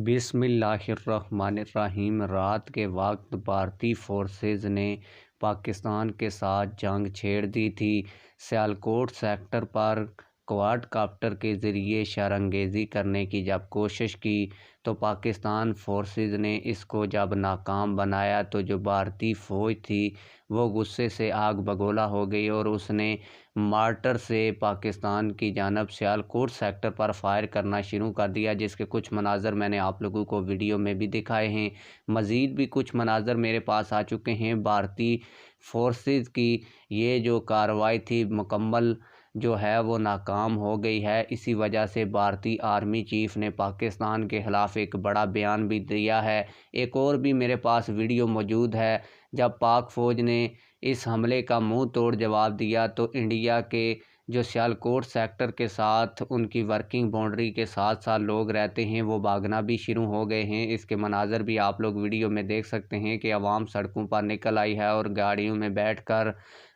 बिस्मिल्लाहिर्रहमानिर्रहीम। रात के वक्त भारतीय फोर्सेज ने पाकिस्तान के साथ जंग छेड़ दी थी। सियालकोट सेक्टर पर क्वाडकाप्टर के ज़रिए शरांगेज़ी करने की जब कोशिश की तो पाकिस्तान फोर्सेज ने इसको जब नाकाम बनाया तो जो भारतीय फ़ौज थी वो गुस्से से आग बगोला हो गई और उसने मार्टर से पाकिस्तान की जानब सियालकोट सेक्टर पर फायर करना शुरू कर दिया, जिसके कुछ मनाज़र मैंने आप लोगों को वीडियो में भी दिखाए हैं। मज़ीद भी कुछ मनाज़र मेरे पास आ चुके हैं। भारतीय फोर्सेस की ये जो कार्रवाई थी मुकम्मल जो है वो नाकाम हो गई है। इसी वजह से भारतीय आर्मी चीफ़ ने पाकिस्तान के ख़िलाफ़ एक बड़ा बयान भी दिया है। एक और भी मेरे पास वीडियो मौजूद है जब पाक फ़ौज ने इस हमले का मुंह तोड़ जवाब दिया तो इंडिया के जो सियालकोट सेक्टर के साथ उनकी वर्किंग बाउंड्री के साथ साथ लोग रहते हैं वो भागना भी शुरू हो गए हैं। इसके मनाज़र भी आप लोग वीडियो में देख सकते हैं कि आवाम सड़कों पर निकल आई है और गाड़ियों में बैठकर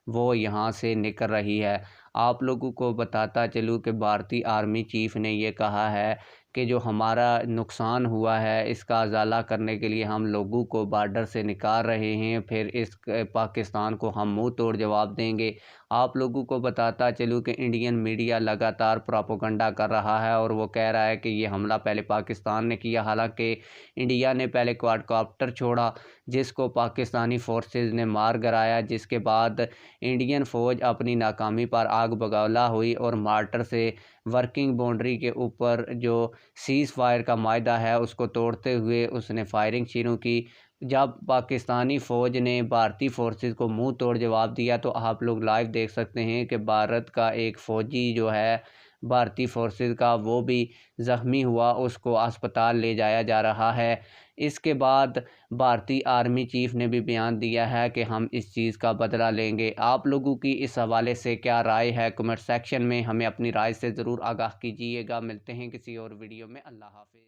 वो यहाँ से निकल रही है। आप लोगों को बताता चलूँ कि भारतीय आर्मी चीफ़ ने ये कहा है कि जो हमारा नुकसान हुआ है इसका अजाला करने के लिए हम लोगों को बॉर्डर से निकाल रहे हैं, फिर इस पाकिस्तान को हम मुंह तोड़ जवाब देंगे। आप लोगों को बताता चलूँ कि इंडियन मीडिया लगातार प्रोपेगेंडा कर रहा है और वो कह रहा है कि ये हमला पहले पाकिस्तान ने किया, हालांकि इंडिया ने पहले क्वाडकाप्टर छोड़ा जिसको पाकिस्तानी फोर्सेस ने मार गिराया, जिसके बाद इंडियन फ़ौज अपनी नाकामी पर आग बगौला हुई और मार्टर से वर्किंग बाउंड्री के ऊपर जो सीज़ फायर का मायदा है उसको तोड़ते हुए उसने फायरिंग शुरू की। जब पाकिस्तानी फ़ौज ने भारतीय फोर्सेस को मुंह तोड़ जवाब दिया तो आप लोग लाइव देख सकते हैं कि भारत का एक फ़ौजी जो है भारतीय फोर्सेस का वो भी ज़ख्मी हुआ, उसको अस्पताल ले जाया जा रहा है। इसके बाद भारतीय आर्मी चीफ़ ने भी बयान दिया है कि हम इस चीज़ का बदला लेंगे। आप लोगों की इस हवाले से क्या राय है कमेंट सेक्शन में हमें अपनी राय से ज़रूर आगाह कीजिएगा। मिलते हैं किसी और वीडियो में। अल्लाह हाफ़िज़।